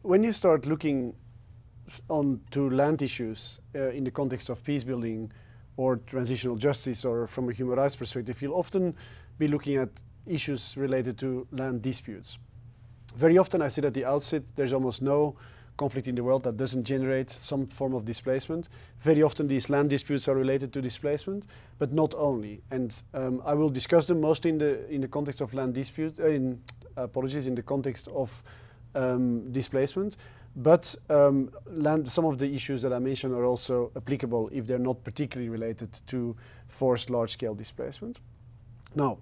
when you start looking onto land issues in the context of peace building or transitional justice or from a human rights perspective, you'll often be looking at issues related to land disputes. Very often, I said at the outset, there's almost no conflict in the world that doesn't generate some form of displacement. Very often these land disputes are related to displacement, but not only. And I will discuss them mostly in the context of land dispute, in the context of displacement. But some of the issues that I mentioned are also applicable if they're not particularly related to forced large-scale displacement. Now,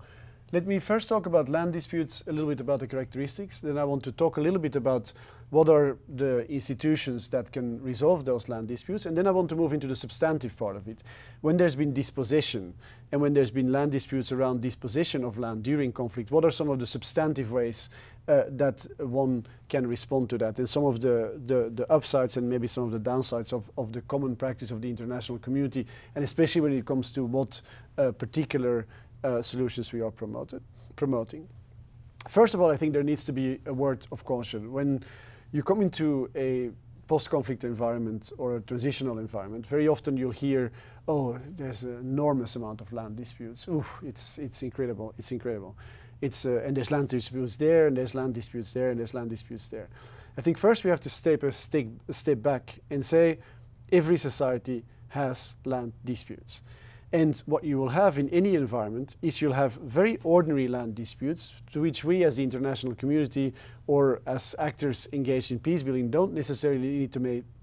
let me first talk about land disputes, a little bit about the characteristics. Then I want to talk a little bit about what are the institutions that can resolve those land disputes. And then I want to move into the substantive part of it. When there's been dispossession and when there's been land disputes around dispossession of land during conflict, what are some of the substantive ways that one can respond to that, and some of the upsides and maybe some of the downsides of the common practice of the international community, and especially when it comes to what particular solutions we are promoting. First of all, I think there needs to be a word of caution. When you come into a post-conflict environment or a transitional environment, very often you'll hear, oh, there's an enormous amount of land disputes. Ooh, it's incredible, it's incredible. And there's land disputes there, and there's land disputes there, and there's land disputes there. I think first we have to take a step back and say every society has land disputes. And what you will have in any environment is you'll have very ordinary land disputes to which we as the international community or as actors engaged in peace building don't necessarily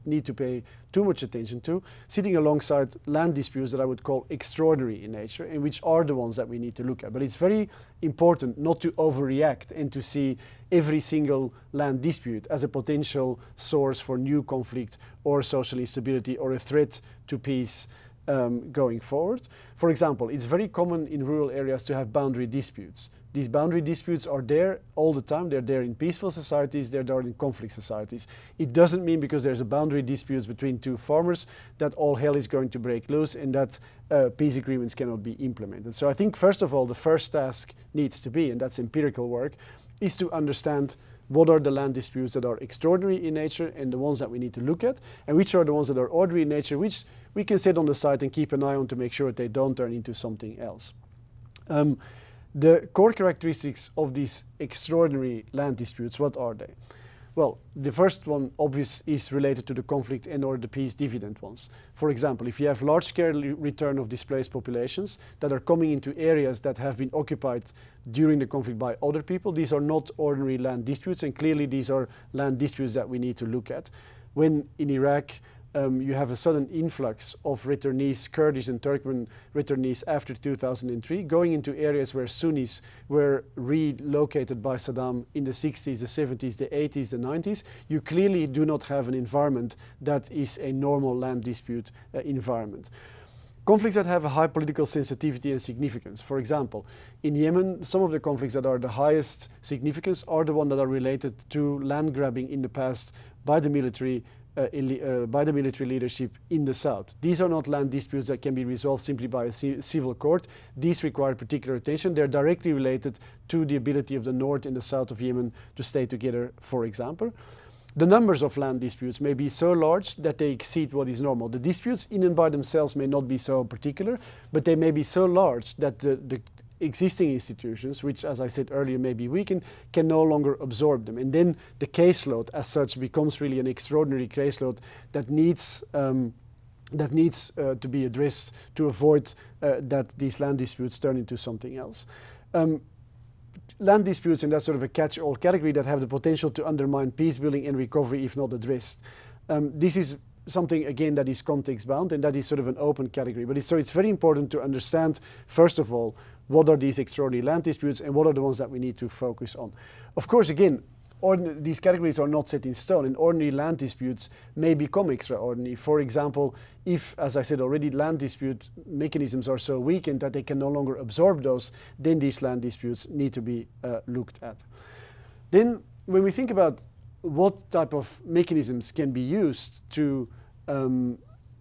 need to pay too much attention to, sitting alongside land disputes that I would call extraordinary in nature and which are the ones that we need to look at. But it's very important not to overreact and to see every single land dispute as a potential source for new conflict or social instability or a threat to peace going forward. For example, it's very common in rural areas to have boundary disputes. These boundary disputes are there all the time. They're there in peaceful societies, they're there in conflict societies. It doesn't mean because there's a boundary dispute between two farmers that all hell is going to break loose and that peace agreements cannot be implemented. So I think first of all, the first task needs to be, and that's empirical work, is to understand what are the land disputes that are extraordinary in nature and the ones that we need to look at, and which are the ones that are ordinary in nature, which we can sit on the side and keep an eye on to make sure that they don't turn into something else. The core characteristics of these extraordinary land disputes, what are they? Well, the first one, obvious, is related to the conflict and or the peace dividend ones. For example, if you have large-scale return of displaced populations that are coming into areas that have been occupied during the conflict by other people, these are not ordinary land disputes, and clearly these are land disputes that we need to look at. When in Iraq, you have a sudden influx of returnees, Kurdish and Turkmen returnees after 2003, going into areas where Sunnis were relocated by Saddam in the 60s, the 70s, the 80s, the 90s, you clearly do not have an environment that is a normal land dispute environment. Conflicts that have a high political sensitivity and significance. For example, in Yemen, some of the conflicts that are the highest significance are the ones that are related to land grabbing in the past by the military leadership in the south. These are not land disputes that can be resolved simply by a civil court. These require particular attention. They're directly related to the ability of the north and the south of Yemen to stay together, for example. The numbers of land disputes may be so large that they exceed what is normal. The disputes in and by themselves may not be so particular, but they may be so large that the existing institutions, which as I said earlier may be weakened, can no longer absorb them. And then the caseload as such becomes really an extraordinary caseload that needs to be addressed to avoid that these land disputes turn into something else. Land disputes in that sort of a catch-all category that have the potential to undermine peace building and recovery if not addressed. This is something, again, that is context-bound and that is sort of an open category. But so it's very important to understand, first of all, what are these extraordinary land disputes and what are the ones that we need to focus on. Of course, again, these categories are not set in stone, and ordinary land disputes may become extraordinary. For example, if, as I said already, land dispute mechanisms are so weakened that they can no longer absorb those, then these land disputes need to be looked at. Then, when we think about what type of mechanisms can be used to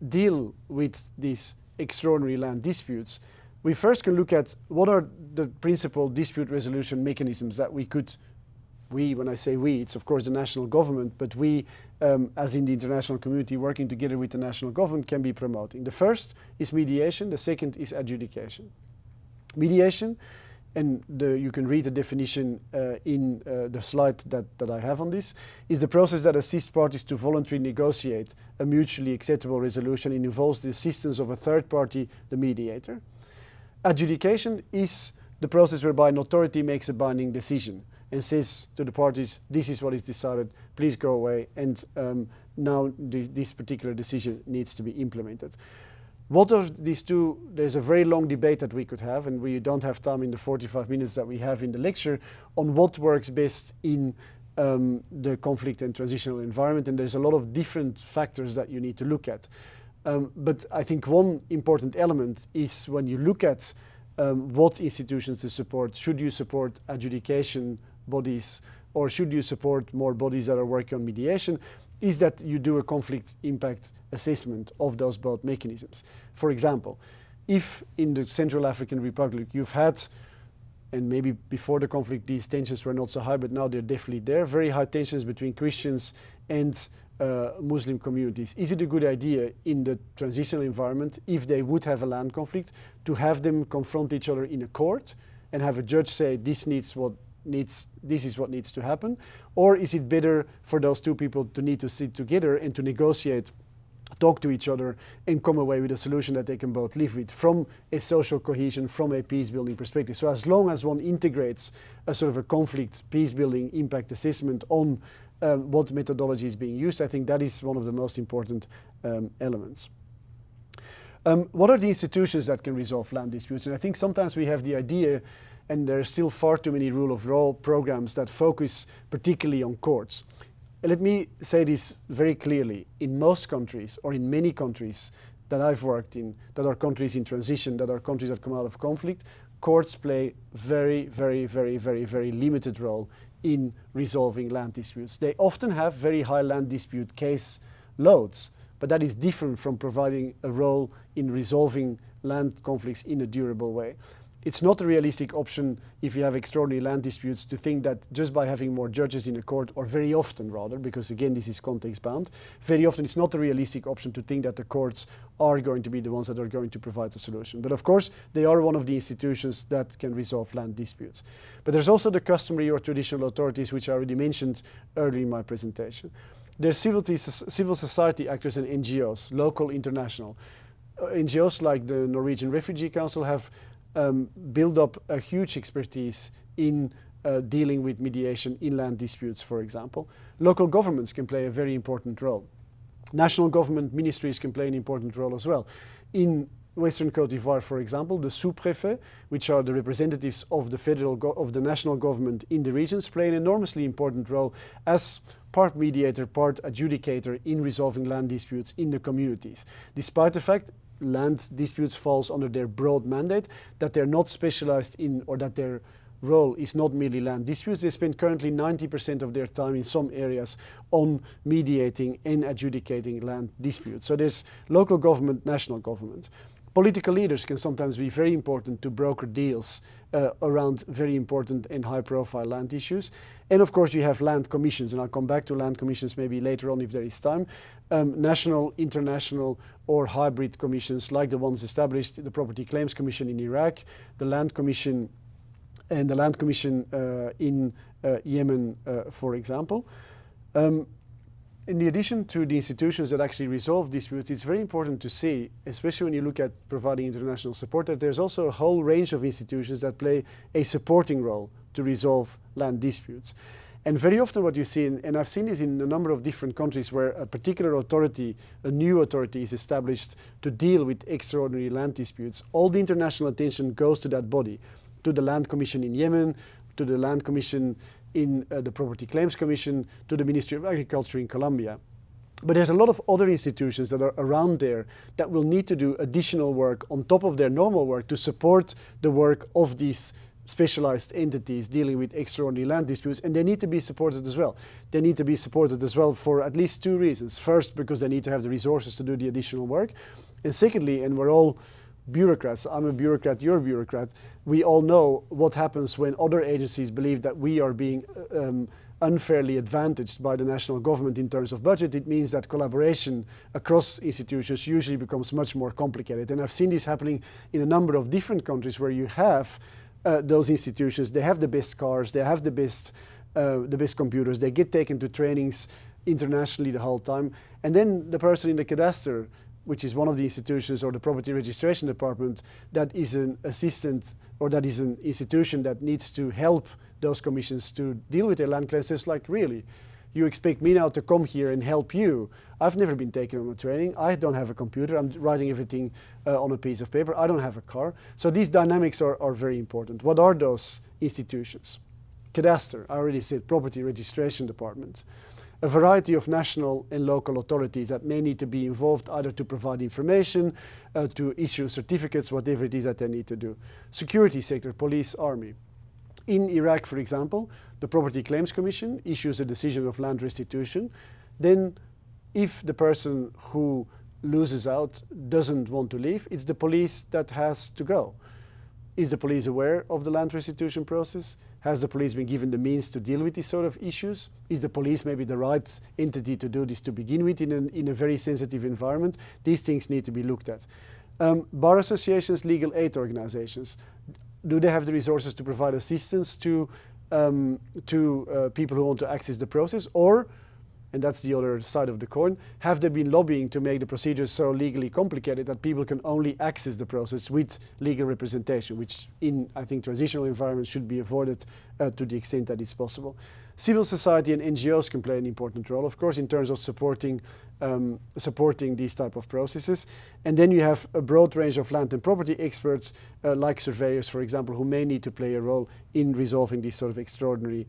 deal with these extraordinary land disputes, we first can look at what are the principal dispute resolution mechanisms that we could we, when I say we, it's of course the national government, but we, as in the international community, working together with the national government, can be promoting. The first is mediation, the second is adjudication. Mediation, and you can read the definition in the slide that I have on this, is the process that assists parties to voluntarily negotiate a mutually acceptable resolution and involves the assistance of a third party, the mediator. Adjudication is the process whereby an authority makes a binding decision and says to the parties, this is what is decided, please go away, and now this particular decision needs to be implemented. What of these two? There's a very long debate that we could have, and we don't have time in the 45 minutes that we have in the lecture on what works best in the conflict and transitional environment, and there's a lot of different factors that you need to look at. But I think one important element is when you look at what institutions to support. Should you support adjudication bodies, or should you support more bodies that are working on mediation? Is that you do a conflict impact assessment of those both mechanisms. For example, if in the Central African Republic you've had, and maybe before the conflict these tensions were not so high, but now they're definitely there, very high tensions between Christians and Muslim communities. Is it a good idea in the transitional environment, if they would have a land conflict, to have them confront each other in a court and have a judge say this is what needs to happen? Or is it better for those two people to need to sit together and to negotiate, talk to each other, and come away with a solution that they can both live with from a social cohesion, from a peace-building perspective? So as long as one integrates a sort of a conflict peace-building impact assessment on what methodology is being used, I think that is one of the most important elements. What are the institutions that can resolve land disputes? And I think sometimes we have the idea, and there are still far too many rule of law programs that focus particularly on courts. Let me say this very clearly. In most countries, or in many countries that I've worked in, that are countries in transition, that are countries that come out of conflict, courts play very, very, very, very, very limited role in resolving land disputes. They often have very high land dispute case loads, but that is different from providing a role in resolving land conflicts in a durable way. It's not a realistic option if you have extraordinary land disputes to think that just by having more judges in a court, or very often rather, because again this is context bound, very often it's not a realistic option to think that the courts are going to be the ones that are going to provide the solution. But of course they are one of the institutions that can resolve land disputes. But there's also the customary or traditional authorities, which I already mentioned earlier in my presentation. There's civil society actors and NGOs, local, international. NGOs like the Norwegian Refugee Council have build up a huge expertise in dealing with mediation in land disputes, for example. Local governments can play a very important role. National government ministries can play an important role as well. In Western Côte d'Ivoire, for example, the sous-préfets, which are the representatives of the national government in the regions, play an enormously important role as part mediator, part adjudicator in resolving land disputes in the communities, despite the fact land disputes falls under their broad mandate, that they're not specialized in, or that their role is not merely land disputes. They spend currently 90% of their time in some areas on mediating and adjudicating land disputes. So there's local government, national government. Political leaders can sometimes be very important to broker deals around very important and high-profile land issues. And of course you have land commissions, and I'll come back to land commissions maybe later on if there is time. National, international, or hybrid commissions like the ones established, the Property Claims Commission in Iraq, the Land Commission, and the Land Commission in Yemen, for example. In addition to the institutions that actually resolve disputes, it's very important to see, especially when you look at providing international support, that there's also a whole range of institutions that play a supporting role to resolve land disputes. And very often what you see, and I've seen this in a number of different countries where a particular authority, a new authority is established to deal with extraordinary land disputes, all the international attention goes to that body, to the Land Commission in Yemen, to the Land Commission in the Property Claims Commission, to the Ministry of Agriculture in Colombia. But there's a lot of other institutions that are around there that will need to do additional work on top of their normal work to support the work of these specialized entities dealing with extraordinary land disputes, and they need to be supported as well. They need to be supported as well for at least two reasons. First, because they need to have the resources to do the additional work. And secondly, and we're all bureaucrats. I'm a bureaucrat, you're a bureaucrat. We all know what happens when other agencies believe that we are being unfairly advantaged by the national government in terms of budget. It means that collaboration across institutions usually becomes much more complicated. And I've seen this happening in a number of different countries where you have those institutions. They have the best cars, they have the best computers, they get taken to trainings internationally the whole time. And then the person in the cadastre, which is one of the institutions, or the property registration department, that is an assistant, or that is an institution that needs to help those commissions to deal with their land claims. It's like, really? You expect me now to come here and help you? I've never been taken on a training. I don't have a computer. I'm writing everything on a piece of paper. I don't have a car. So these dynamics are very important. What are those institutions? Cadastre, I already said, property registration department. A variety of national and local authorities that may need to be involved, either to provide information, to issue certificates, whatever it is that they need to do. Security sector, police, army. In Iraq, for example, the Property Claims Commission issues a decision of land restitution. Then, if the person who loses out doesn't want to leave, it's the police that has to go. Is the police aware of the land restitution process? Has the police been given the means to deal with these sort of issues? Is the police maybe the right entity to do this to begin with in a very sensitive environment? These things need to be looked at. Bar associations, legal aid organizations, do they have the resources to provide assistance to people who want to access the process? Or, and that's the other side of the coin, have they been lobbying to make the procedures so legally complicated that people can only access the process with legal representation, which in, I think, transitional environments should be avoided to the extent that it's possible. Civil society and NGOs can play an important role, of course, in terms of supporting these type of processes. And then you have a broad range of land and property experts, like surveyors, for example, who may need to play a role in resolving these sort of extraordinary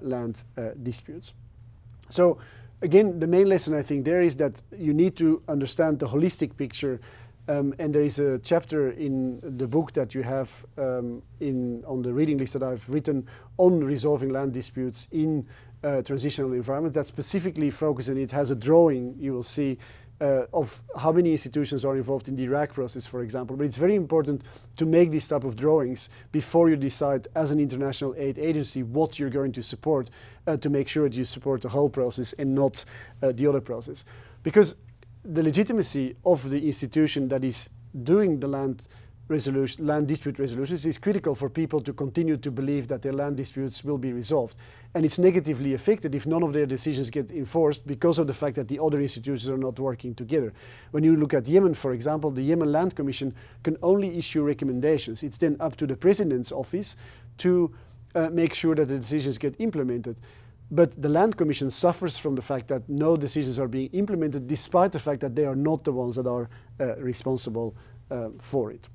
land disputes. So again, the main lesson I think there is that you need to understand the holistic picture, and there is a chapter in the book that you have on the reading list that I've written on resolving land disputes in transitional environments that specifically focuses, and it has a drawing, you will see, of how many institutions are involved in the Iraq process, for example. But it's very important to make these type of drawings before you decide as an international aid agency what you're going to support, to make sure that you support the whole process and not the other process. Because the legitimacy of the institution that is doing the land dispute resolutions is critical for people to continue to believe that their land disputes will be resolved. And it's negatively affected if none of their decisions get enforced because of the fact that the other institutions are not working together. When you look at Yemen, for example, the Yemen Land Commission can only issue recommendations. It's then up to the President's office to make sure that the decisions get implemented. But the Land Commission suffers from the fact that no decisions are being implemented, despite the fact that they are not the ones that are responsible for it.